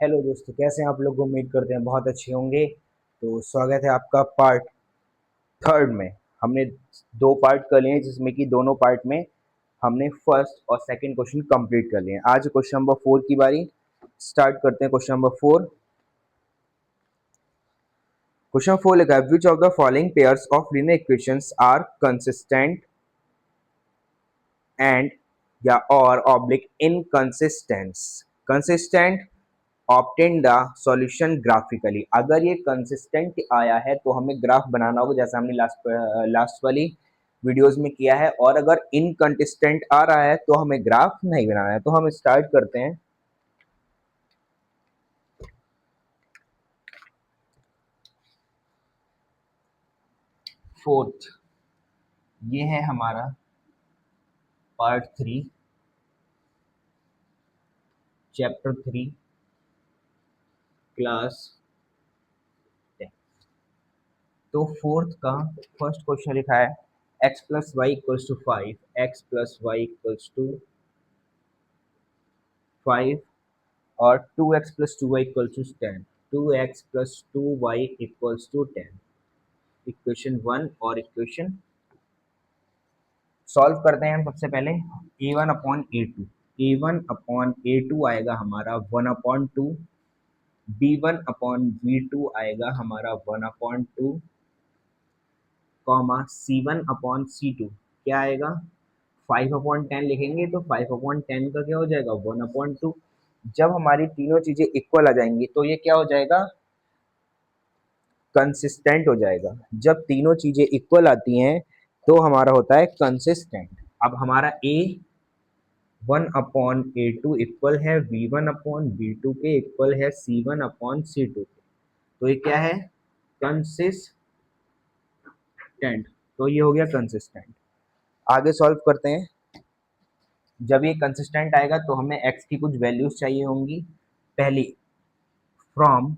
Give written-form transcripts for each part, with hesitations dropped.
Hello दोस्तों, कैसे हैं आप लोग। उम्मीद करते हैं बहुत अच्छे होंगे। तो स्वागत है आपका पार्ट थर्ड में। हमने दो पार्ट कर लिए हैं, जिसमें कि दोनों पार्ट में हमने फर्स्ट और सेकंड क्वेश्चन कंप्लीट कर लिए हैं। आज क्वेश्चन नंबर 4 की बारी। स्टार्ट करते हैं क्वेश्चन नंबर 4। क्वेश्चन 4 लिखा है, which of the following pairs of linear equations are consistent and या और oblique inconsistent. Consistent obtain the solution graphically. अगर ये कंसिस्टेंट आया है तो हमें ग्राफ बनाना होगा, जैसा हमने लास्ट वाली वीडियोस में किया है। और अगर इनकंसिस्टेंट आ रहा है तो हमें ग्राफ नहीं बनाना है। तो हम स्टार्ट करते हैं। फोर्थ, ये है हमारा पार्ट 3, चैप्टर 3, क्लास 10। तो फोर्थ का फर्स्ट क्वेश्चन लिखा है, x plus y equals to 5, x plus y equals to 5 और 2x plus 2y equals to 10। 2x plus 2y equals to 10। Equation 1 और इक्वेशन सॉल्व करते हैं हम। सबसे पहले a1 upon a2, a1 upon a2 आएगा हमारा 1 अपॉन 2, b1 अपॉन b2 आएगा हमारा 1 upon 2, comma c1 upon c2 क्या आएगा 5 अपॉन 10 लिखेंगे तो 5 अपॉन 10 का क्या हो जाएगा 1 अपॉन 2। जब हमारी तीनों चीजें इक्वल आ जाएंगी तो ये क्या हो जाएगा, कंसिस्टेंट हो जाएगा। जब तीनों चीजें इक्वल आती हैं तो हमारा होता है कंसिस्टेंट। अब हमारा a 1 अपॉन a2 इक्वल है v1 अपॉन v2 के, इक्वल है c1 अपॉन c2 के। तो ये क्या है, कंसिस्टेंट। तो ये हो गया कंसिस्टेंट। आगे सॉल्व करते हैं। जब ये कंसिस्टेंट आएगा तो हमें x की कुछ वैल्यूज चाहिए होंगी। पहली, from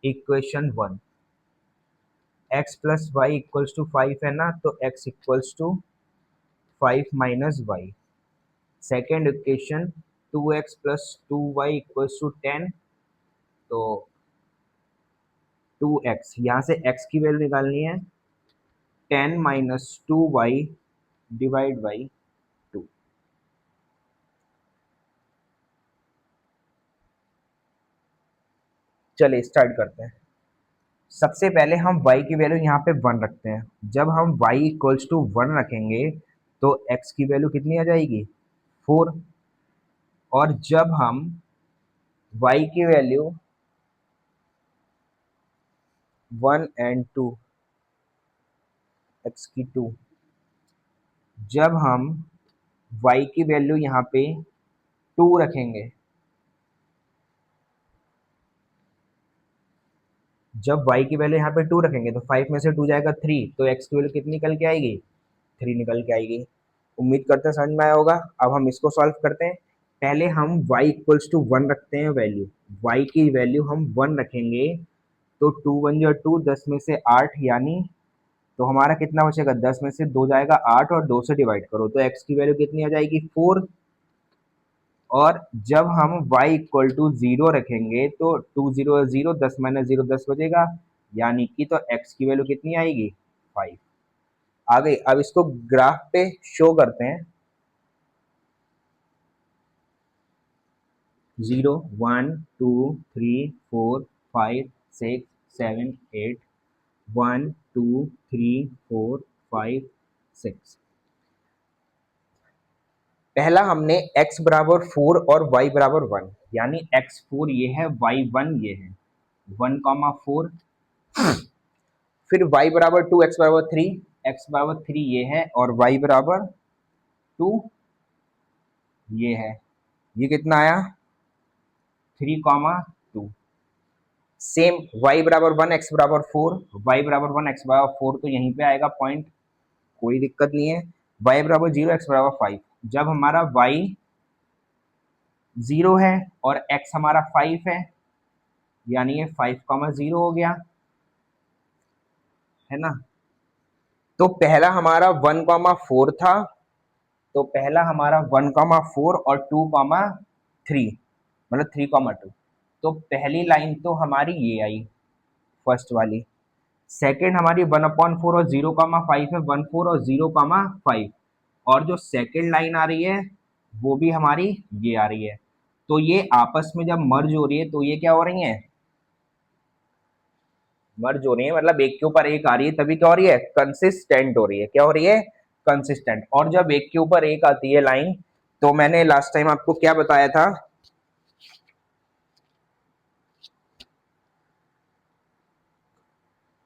equation 1 x plus y equals to 5 है ना, तो x equals to 5 minus y. Second equation 2x plus 2y equals to 10, तो 2x, यहाँ से x की वैल्यू निकालनी है, 10 माइनस 2y डिवाइड बाई 2। चलिए स्टार्ट करते हैं। सबसे पहले हम y की वैल्यू यहाँ पे 1 रखते हैं। जब हम y इक्वल्स टू 1 रखेंगे तो x की वैल्यू कितनी आ जाएगी 4। और जब हम y की वैल्यू 1 एंड 2, x की 2, जब हम y की वैल्यू यहाँ पे 2 रखेंगे, जब y की वैल्यू यहाँ पे 2 रखेंगे तो 5 में से 2 जाएगा 3, तो x की वैल्यू कितनी निकल के आएगी 3 निकल के आएगी। उम्मीद करते हैं समझ में आया होगा। अब हम इसको सॉल्व करते हैं। पहले हम y इक्वल्स टू 1 रखते हैं वैल्यू। y की वैल्यू हम 1 रखेंगे तो 2 1 जो 2, 10 में से 8, यानी तो हमारा कितना बचेगा, 10 में से 2 जाएगा 8 और 2 से डिवाइड करो तो x की वैल्यू कितनी आ जाएगी 4। और जब हम y इक्वल टू 0 रखेंगे तो 2 0 0, 10 माइनस 0 10 बचेगा, यानी कि तो x की वैल्यू कितनी आएगी 5 आ गई। अब इसको ग्राफ पे शो करते हैं। 0 1 2 3 4 5 6 7 8, 1 2 3 4 5 6। पहला हमने x बराबर 4 और y बराबर 1, यानी x4 ये है, y1 ये है, 1 कॉमा 4। फिर y बराबर 2, x बराबर 3, x बराबर 3 ये है और y बराबर 2 ये है। ये कितना आया 3 कॉमा 2। सेम y बराबर 1, x बराबर 4, y बराबर 1, x बराबर 4, तो यहीं पे आएगा पॉइंट, कोई दिक्कत नहीं है। y बराबर 0, x बराबर 5। जब हमारा y 0 है और x हमारा 5 है, यानी ये 5,0 हो गया है ना। तो पहला हमारा 1,4 था, तो पहला हमारा 1,4 और 2,3, मतलब 3,2। तो पहली लाइन तो हमारी ये आई, फर्स्ट वाली। सेकंड हमारी 1/4 और 0,5 है, 1/4 और 0,5। और जो सेकंड लाइन आ रही है वो भी हमारी ये आ रही है। तो ये आपस में जब मर्ज हो रही है तो ये क्या हो रही है, मर्ज हो रही है, मतलब एक के ऊपर एक आ रही है, तभी क्या हो रही है, कंसिस्टेंट हो रही है। क्या हो रही है, कंसिस्टेंट। और जब एक के ऊपर एक आती है लाइन, तो मैंने लास्ट टाइम आपको क्या बताया था,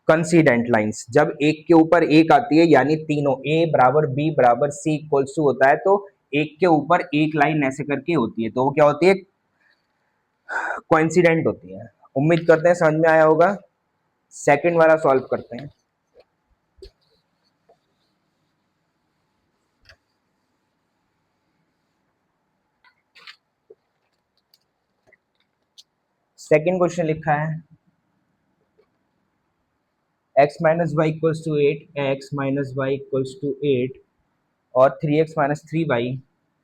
कंसिडेंट लाइंस। जब एक के ऊपर एक आती है यानी तीनों ए बराबर बी बराबर सी इक्वल्स टू होता है, तो एक के ऊपर एक लाइन ऐसे करके होती है, तो वो क्या होती है, कोइंसिडेंट होती है। उम्मीद करते हैं समझ में आया होगा। सेकंड वाला सॉल्व करते हैं। सेकंड क्वेश्चन लिखा है x minus y equals to 8, x minus y equals to 8 और 3x minus 3y,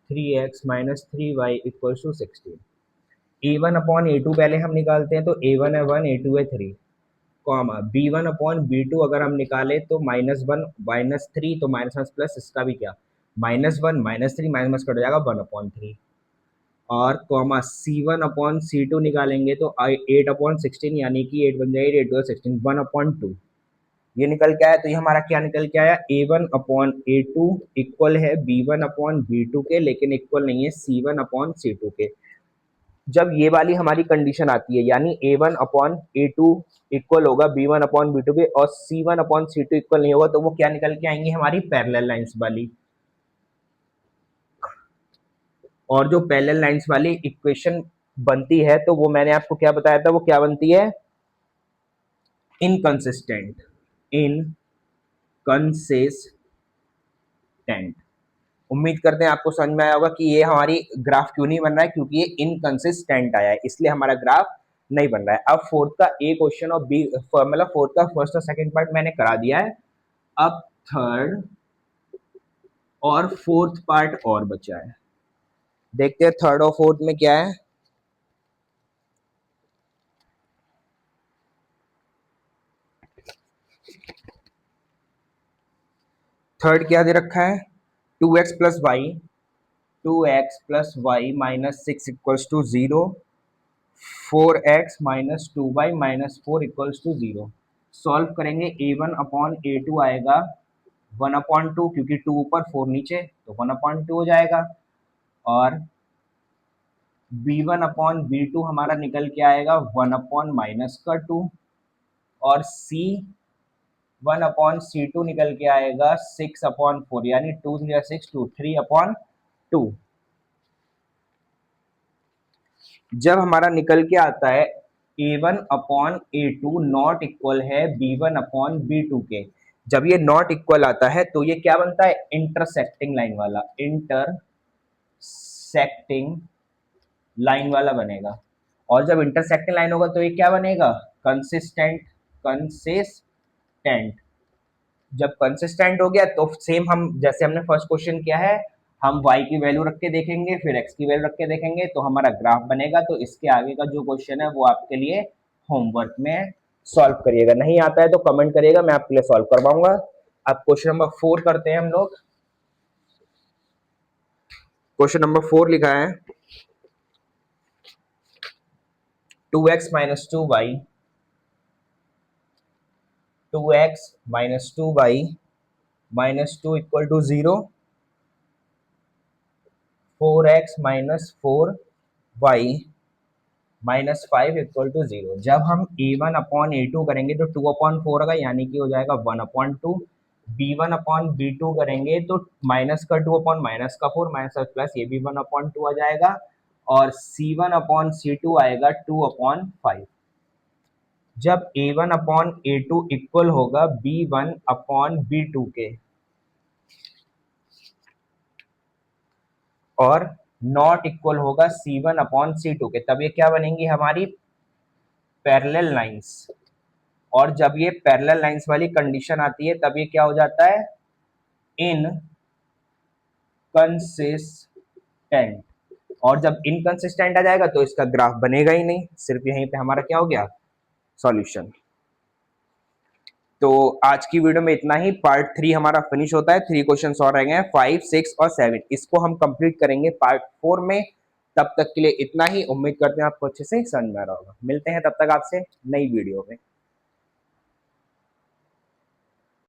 3x minus 3y equals to 16। A one upon A two पहले हम निकालते हैं, तो ए वन है 1, ए टू है 3, comma B one upon B two अगर हम निकाले तो -1 -3, तो माइनस प्लस इसका भी क्या, -1 -3 माइनस कट जाएगा 1/3। और comma C one upon C two निकालेंगे तो 8/16, यानी कि 8 बन जाएगी, 8 2 16, 1/2 ये निकल के आया। तो ये हमारा क्या निकल के आया, A1/A2 इक्वल है B1/B2 के, लेकिन इक्वल नहीं है C1/C2 के। जब ये वाली हमारी कंडीशन आती है यानी A1/A2 इक्वल होगा B1/B2 के और C1/C2 इक्वल नहीं होगा, तो वो क्या निकल के आएंगी, हमारी पैरेलल लाइंस वाली। और जो पैरेलल लाइंस वाली इक्वेशन बनती है, तो वो मैंने आपको क्या बताया था, वो क्या बनती है, इनकंसिस्टेंट, इनकंसिस्टेंट। उम्मीद करते हैं आपको समझ में आया होगा कि ये हमारी ग्राफ क्यों नहीं बन रहा है, क्योंकि ये इनकंसिस्टेंट आया है, इसलिए हमारा ग्राफ नहीं बन रहा है। अब फोर्थ का ए क्वेश्चन और बी, मतलब फोर्थ का फर्स्ट और सेकंड पार्ट मैंने करा दिया है। अब थर्ड और फोर्थ पार्ट और बचा है, देखते हैं थर्ड और फोर्थ में क्या है। थर्ड क्या दे रखा है, 2x plus y, 2x plus y minus 6 equals to 0, 4x-2y -4 equals to 0। Solve करेंगे, A1/A2 आएगा 1/2, क्योंकि 2 ऊपर 4 नीचे, तो 1/2 हो जाएगा। और B1/B2 हमारा निकल के आएगा 1/-2, और C1/C2 निकल के आएगा 6/4, यानी 2 3 6, 2 3/2। जब हमारा निकल के आता है A1/A2 नॉट इक्वल है B1/B2 के, जब ये नॉट इक्वल आता है तो ये क्या बनता है, इंटरसेक्टिंग लाइन वाला, इंटरसेक्टिंग लाइन वाला बनेगा। और जब इंटरसेक्टिंग लाइन होगा तो ये क्या बनेगा, कंसिस्टेंट, कंसिस्टेंट। जब कंसिस्टेंट हो गया तो सेम हम जैसे हमने फर्स्ट क्वेश्चन किया है, हम y की वैल्यू रख के देखेंगे, फिर x की वैल्यू रख के देखेंगे, तो हमारा ग्राफ बनेगा। तो इसके आगे का जो क्वेश्चन है वो आपके लिए होमवर्क में सॉल्व करिएगा, नहीं आता है तो कमेंट करिएगा, मैं आपके लिए सॉल्व करवाऊंगा। अब क्वेश्चन नंबर 4 करते हैं हम लोग। क्वेश्चन नंबर 4 लिखा है 2x-2y, 2x-2y -2 equal to 0, 4x-4y -5 equal to 0। जब हम A1/A2 करेंगे तो 2/4 होगा, यानी कि हो जाएगा 1/2। B1/B2 करेंगे तो माइनस का 2 अपॉन माइनस का 4 माइनस प्लस, ये भी 1/2 आ जाएगा। और C1/C2 आएगा 2/5। जब A1/A2 इक्वल होगा B1/B2 के और नॉट इक्वल होगा C1/C2 के, तब ये क्या बनेंगी, हमारी पैरेलल लाइंस। और जब ये पैरेलल लाइंस वाली कंडीशन आती है तब ये क्या हो जाता है, इन कंसिस्टेंट। और जब इनकंसिस्टेंट आ जाएगा तो इसका ग्राफ बनेगा ही नहीं, सिर्फ यहीं पे हमारा क्या हो गया, सॉल्यूशन। तो आज की वीडियो में इतना ही। पार्ट 3 हमारा फिनिश होता है, 3 क्वेश्चंस और रह गए हैं, 5, 6 और 7, इसको हम कंप्लीट करेंगे पार्ट 4 में। तब तक के लिए इतना ही, उम्मीद करते हैं आपको अच्छे से समझ में आ रहा होगा। मिलते हैं तब तक आपसे नई वीडियो में।